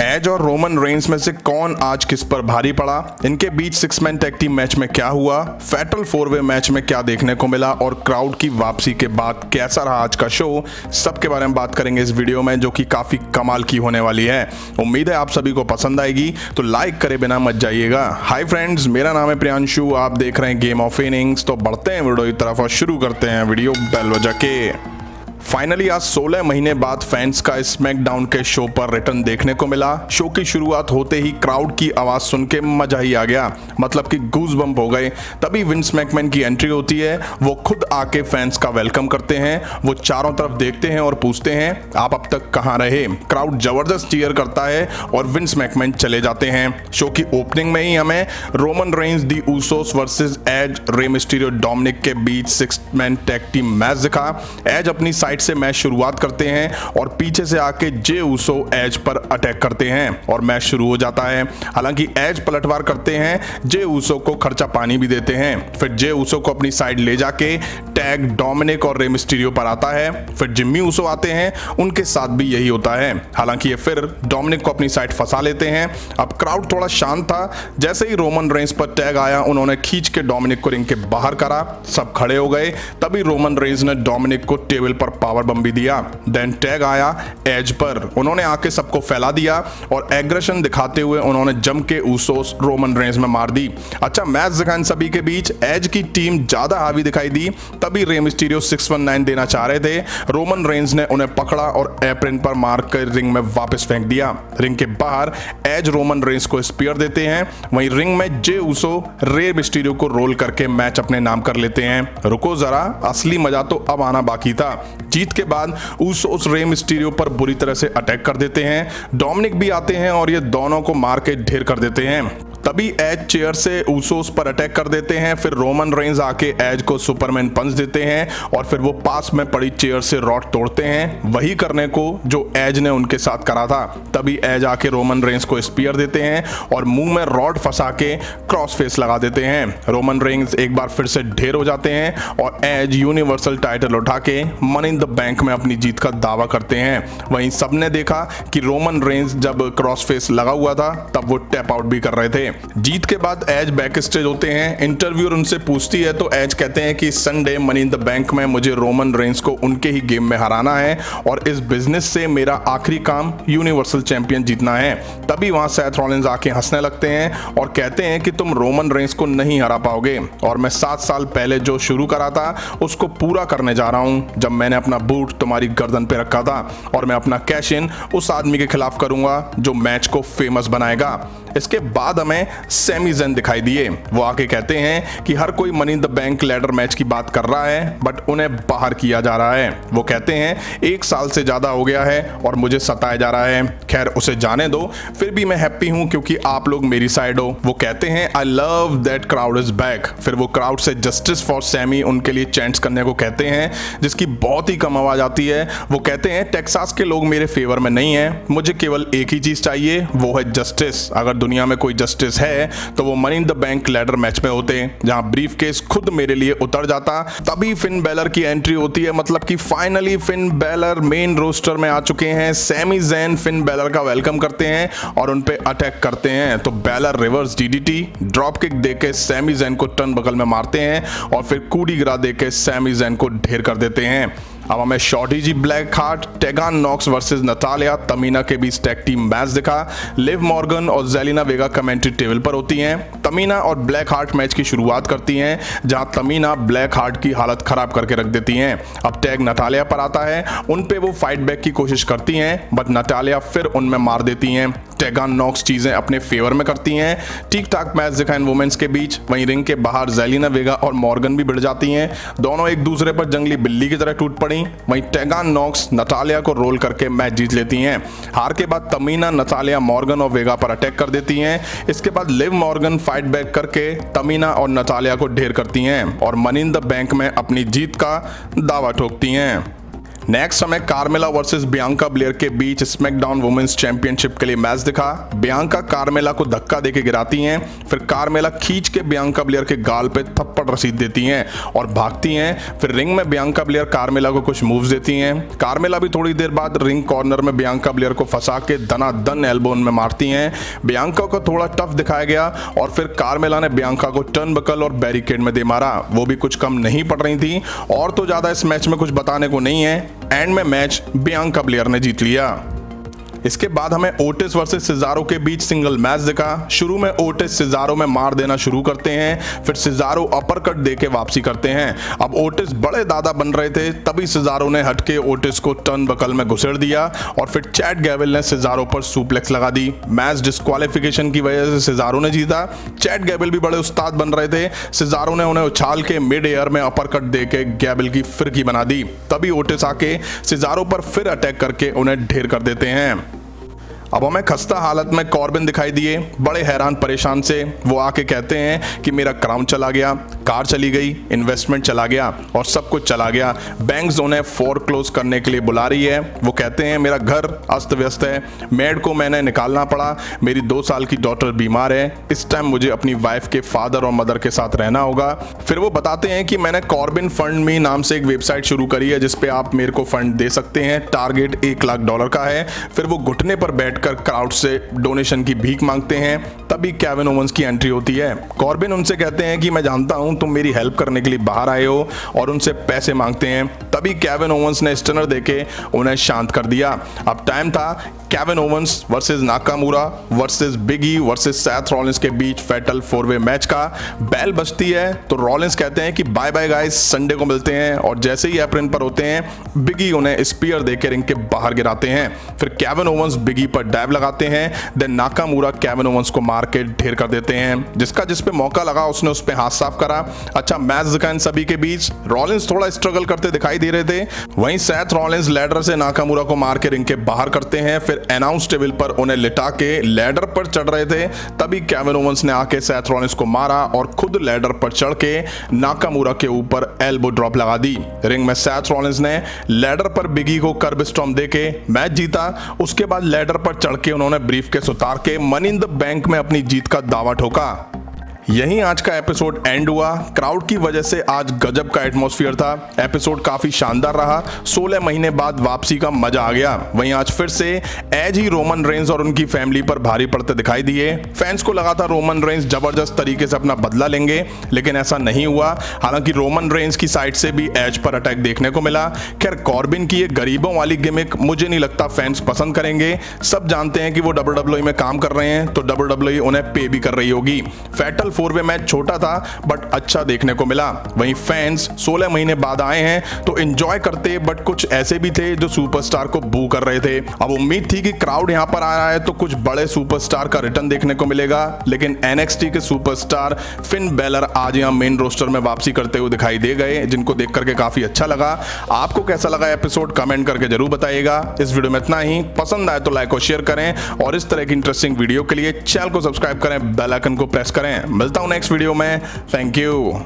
As और Roman Reigns में से कौन आज किस पर भारी पड़ा, इनके बीच 6 मैन टैग टीम मैच में क्या हुआ, फैटल 4-वे मैच में क्या देखने को मिला और क्राउड की वापसी के बाद कैसा रहा आज का शो, सबके बारे में बात करेंगे इस वीडियो में, जो कि काफी कमाल की होने वाली है। उम्मीद है आप सभी को पसंद आएगी, तो लाइक करे बिना मत जाइएगा। हाय फ्रेंड्स, मेरा नाम है प्रियांशु, आप देख रहे हैं गेम ऑफ इनिंग्स। तो बढ़ते हैं वीडियो की तरफ और शुरू करते हैं वीडियो बेल बजा के। फाइनली आज 16 महीने बाद फैंस का स्मैकडाउन के शो पर रिटर्न देखने को मिला। शो की शुरुआत होते ही क्राउड की आवाज सुन के मजा ही आ गया, मतलब कि गूज बम्प हो गए। तभी विंस मैकमैन की एंट्री होती है, वो खुद आके फैंस का वेलकम करते हैं। वो चारों तरफ देखते हैं और पूछते हैं आप अब तक कहां रहे। क्राउड जबरदस्त चीयर करता है और विंस मैकमैन चले जाते हैं। शो की ओपनिंग में ही हमें Roman Reigns the Usos versus Edge Rey Mysterio Dominik के बीच 6 मैन टैग टीम मैच दिखा। एज अपनी साइड से मैच शुरुआत करते हैं और पीछे से आके जे ऊसो एज पर अटैक करते हैं और मैच शुरू हो जाता है। हालांकि एज पलटवार करते हैं, जे ऊसो को खर्चा पानी भी देते हैं। फिर जे ऊसो को अपनी साइड ले जाके टैग डोमिनिक और रे मिस्टीरियो पर आता है। फिर जिम्मी ऊसो आते हैं, उनके साथ भी यही होता है। हालांकि ये फिर डोमिनिक को अपनी साइड फंसा लेते हैं। अब क्राउड थोड़ा शांत था। जैसे ही रोमन रेंस पर टैग आया, उन्होंने खींच के डोमिनिक को रिंग के बाहर करा। सब खड़े हो गए। तभी रोमन रेंस ने डोमिनिक को टेबल पर पावर बम भी दिया। देन टैग आया एज पर, उन्होंने आके सबको फैला दिया और एग्रेशन दिखाते हुए उन्होंने जम के ऊसोस रोमन रेंस में मार दी। अच्छा मैच दिखा इन सभी के बीच। एज की टीम ज्यादा हावी दिखाई दी। तभी रे मिस्टीरियो 619 देना चाह रहे थे। रोमन रेंस ने उन्हें पकड़ा और एप्रन पर मार कर रिंग में वापस फेंक दिया। रिंग के बाहर एज रोमन रेंस को स्पीयर देते हैं। वहीं रिंग में जे ऊसो रे मिस्टीरियो को रोल करके मैच अपने नाम कर लेते हैं। रुको जरा, असली मजा तो अब आना बाकी था। जीत के बाद ऊसोस रे मिस्टीरियो पर बुरी तरह से अटैक कर देते हैं। डोमिनिक भी आते हैं और ये दोनों को मार के ढेर कर देते हैं। तभी एज चेयर से ऊसोस पर अटैक कर देते हैं। फिर रोमन रेंस आके एज को सुपरमैन पंच देते हैं और फिर वो पास में पड़ी चेयर से रॉड तोड़ते हैं, वही करने को जो एज ने उनके साथ करा था। तभी एज आके रोमन रेंस को स्पीयर देते हैं और मुंह में रॉड फंसा के क्रॉस फेस लगा देते हैं। रोमन रेंस एक बार फिर से ढेर हो जाते हैं और एज यूनिवर्सल टाइटल उठा के मनी इन द बैंक में अपनी जीत का दावा करते हैं। वहीं सबने देखा कि रोमन रेंस जब क्रॉस फेस लगा हुआ था तब वो टैप आउट भी कर रहे थे। जीत के बाद एज बैक स्टेज होते हैं। इंटरव्यूअर उनसे पूछती है तो एज कहते हैं कि Sunday money in the bank में मुझे रोमन रेंस को उनके ही गेम में हराना है और इस बिजनेस से मेरा आखिरी काम यूनिवर्सल चैंपियन जीतना है। तभी वहां सेथ रॉलिंस आके हंसने लगते हैं और कहते हैं कि तुम रोमन रेंस को नहीं हरा पाओगे और मैं 7 साल पहले जो शुरू करा था उसको पूरा करने जा रहा हूं, जब मैंने अपना बूट तुम्हारी गर्दन पे रखा था और मैं अपना कैश इन उस आदमी के खिलाफ करूंगा जो मैच को फेमस बनाएगा। इसके बाद हमें सैमी ज़ैन दिखाई दिए। वो आके कहते हैं कि हर कोई money in the bank ladder match की बात कर रहा है बट उन्हें बाहर किया जा रहा है। वो कहते हैं 1 साल से ज्यादा हो गया है और मुझे सताया जा रहा है। खैर उसे जाने दो, फिर भी मैं हैप्पी हूं क्योंकि आप लोग मेरी साइड हो। वो कहते हैं I love that crowd is back. फिर वो क्राउड से जस्टिस फॉर सैमी उनके लिए चैंट्स करने को कहते हैं, जिसकी बहुत ही कम आवाज आती है। वो कहते हैं टेक्सास के लोग मेरे फेवर में नहीं है, मुझे केवल एक ही चीज चाहिए, वो है जस्टिस। अगर दुनिया में कोई जस्टिस है तो वो money in the bank ladder match में होते, जहां ब्रीफ केस खुद मेरे लिए उतर जाता। तभी फिन बैलर की एंट्री होती है, मतलब कि finally Finn Balor main roster में आ चुके हैं। सैमी ज़ैन फिन बैलर का वेलकम करते हैं और उन पे अटैक करते हैं। तो Balor reverse DDT drop kick देके सैमी ज़ैन को टर्न बगल में मारते हैं और फिर कूडी गिरा देके सैमी ज़ैन को ढेर कर देते हैं। अब हमें Shorty G black heart Tegan Nox versus Natalya Tamina के बीच टैग टीम मैच दिखा। लिव मॉर्गन और जेलिना वेगा कमेंट्री टेबल पर होती हैं। तमीना और ब्लैक हार्ट मैच की शुरुआत करती हैं, जहां तमीना ब्लैक हार्ट की हालत खराब करके रख देती हैं। अब टैग नतालिया पर आता है, उन पे वो फाइट बैक की कोशिश करती हैं बट नतालिया फिर उनमें मार देती हैं। टेगान नॉक्स चीजें अपने फेवर में करती हैं। ठीक ठाक मैच दिखा इन वुमेन्स के बीच। वहीं रिंग के बाहर जेलिना वेगा और मॉर्गन भी भिड़ जाती हैं। दोनों एक दूसरे पर जंगली बिल्ली की तरह टूट पड़ी। वहीं टेगान नॉक्स नतालिया को रोल करके मैच जीत लेती हैं। हार के बाद तमीना नतालिया मॉर्गन और वेगा पर अटैक कर देती हैं। इसके बाद लिव मॉर्गन फाइट बैक करके तमीना और नतालिया को ढेर करती हैं और मनी इन द बैंक में अपनी जीत का दावा ठोकती हैं। नेक्स्ट हमें कार्मेला वर्सेस बियांका ब्लेयर के बीच स्मैकडाउन वुमेन्स चैंपियनशिप के लिए मैच दिखा। बियांका कार्मेला को धक्का देके गिराती हैं, फिर कार्मेला खींच के बियांका ब्लेयर के गाल पे थप्पड़ रसीद देती हैं और भागती हैं। फिर रिंग में बियांका ब्लेयर कार्मेला को कुछ मूव्स देती हैं। कार्मेला भी थोड़ी देर बाद रिंग कॉर्नर में बियांका ब्लेयर को फंसा के दनादन एल्बो में मारती हैं। बियांका को थोड़ा टफ दिखाया गया और फिर कार्मेला ने बियांका को टर्नबकल और बैरिकेड में दे मारा। वो भी कुछ कम नहीं पड़ रही थी और तो ज्यादा इस मैच में कुछ बताने को नहीं है। एंड में मैच बियांका ब्लेयर ने जीत लिया। इसके बाद हमें ओटिस वर्सेस सिजारो के बीच सिंगल मैच दिखा। शुरू में ओटिस सिजारो में मार देना शुरू करते हैं, फिर सिजारो अपरकट देके वापसी करते हैं। अब ओटिस बड़े दादा बन रहे थे, तभी सिजारो ने हटके ओटिस को टर्न बकल में घुसेड़ दिया और फिर चैट गैबल ने सिजारो पर सुप्लेक्स लगा दी। मैच डिस्क्वालिफिकेशन की वजह से सिजारो ने जीता। चैट गैबल भी बड़े उस्ताद बन रहे थे। सिजारो ने उन्हें उछाल के मिड एयर में अपरकट देके गैबल की फिरकी बना दी। तभी ओटिस आके सिजारो पर फिर अटैक करके उन्हें ढेर कर देते हैं। अब हमें खस्ता हालत में कॉर्बिन दिखाई दिए, बड़े हैरान परेशान से। वो आके कहते हैं कि मेरा क्राउन चला गया, कार चली गई, इन्वेस्टमेंट चला गया और सब कुछ चला गया। बैंक्स उन्हें फोरक्लोज करने के लिए बुला रही है। वो कहते हैं मेरा घर अस्त व्यस्त है, मेड को मैंने निकालना पड़ा, मेरी 2 साल की डॉटर बीमार है, इस टाइम मुझे अपनी वाइफ के फादर और मदर के साथ रहना होगा। फिर वो बताते हैं कि मैंने कॉर्बिन फंड मी नाम से एक वेबसाइट शुरू करी है जिसपे आप मेरे को फंड दे सकते हैं। टारगेट $1 लाख का है। फिर वो घुटने पर बैठ क्राउड से डोनेशन की भीख मांगते हैं। तभी केविन ओवंस की एंट्री होती है। कॉर्बिन उनसे कहते हैं कि मैं जानता हूं तुम मेरी हेल्प करने के लिए बाहर आए हो, और उनसे पैसे मांगते हैं। तभी केविन ओवंस ने स्टनर देके उन्हें शांत कर दिया। अब टाइम था Kevin Owens versus Nakamura versus Big E versus Seth Rollins के बीच फैटल 4-वे मैच का। बेल बजती है तो रॉलिंस कहते हैं कि बाय बाय गाइस, संडे को मिलते हैं, और जैसे ही एप्रन पर होते हैं बिग ई उन्हें स्पीयर देके रिंग के बाहर गिराते हैं। फिर केविन ओवंस बिग ई पर डाइव लगाते हैं। देन नाकामुरा केविन ओवंस को मार के ढेर कर देते हैं। जिस पे मौका लगा उसने उस पे हाथ साफ करा। अच्छा मैच दिखा इन सभी के बीच। रॉलिंस थोड़ा स्ट्रगल करते दिखाई दे रहे थे। वहीं सेथ रॉलिंस लैडर से नाकामुरा को मार के रिंग के बाहर करते हैं। फिर अनाउंस टेबल पर उन्हें लिटा के लैडर पर चढ़ रहे थे। तभी केविन ओवंस ने आके सेथ रॉलिंस को मारा और खुद लैडर पर चढ़ के नाकामुरा के ऊपर एल्बो ड्रॉप लगा दी। रिंग में सेथ रॉलिंस ने लैडर पर बिगी को कर्ब स्टॉम्प देके मैच जीता। उसके बाद लैडर पर चढ़ के उन्होंने ब्रीफकेस उतार के मनी इन द बैंक में अपनी जीत का दावा ठोका। यहीं आज का एपिसोड एंड हुआ। क्राउड की वजह से आज गजब का एटमॉस्फेयर था। एपिसोड काफी शानदार रहा। 16 महीने बाद वापसी का मजा आ गया। वहीं आज फिर से एज ही रोमन रेंज और उनकी फैमिली पर भारी पड़ते दिखाई दिए। फैंस को लगा था रोमन रेंज जबरदस्त तरीके से अपना बदला लेंगे, लेकिन ऐसा नहीं हुआ। हालांकि रोमन रेंज की साइड से भी एज पर अटैक देखने को मिला। खैर कॉर्बिन की ये गरीबों वाली गिमिक मुझे नहीं लगता फैंस पसंद करेंगे। सब जानते हैं कि वो WWE में काम कर रहे हैं, तो WWE उन्हें पे भी कर रही होगी। फैटल 4-वे मैच छोटा था बट अच्छा देखने को मिला। वहीं फैंस 16 महीने बाद आए हैं तो एंजॉय करते, बट कुछ ऐसे भी थे जो सुपरस्टार को बू कर रहे थे। अब उम्मीद थी कि क्राउड यहां पर आ रहा है तो कुछ बड़े सुपरस्टार का रिटर्न देखने को मिलेगा, लेकिन NXT के सुपरस्टार फिन बेलर आज यहां मेन रोस्टर में वापसी करते हुए दिखाई दे गए, जिनको देख करके काफी अच्छा लगा। आपको कैसा लगा एपिसोड कमेंट करके जरूर बताइएगा। इस वीडियो में इतना ही। पसंद आए तो लाइक और शेयर करें, और इस तरह की इंटरेस्टिंग वीडियो के लिए चैनल को सब्सक्राइब करें, बेल आइकन को प्रेस करें। मिलता हूं नेक्स्ट वीडियो में। Thank you.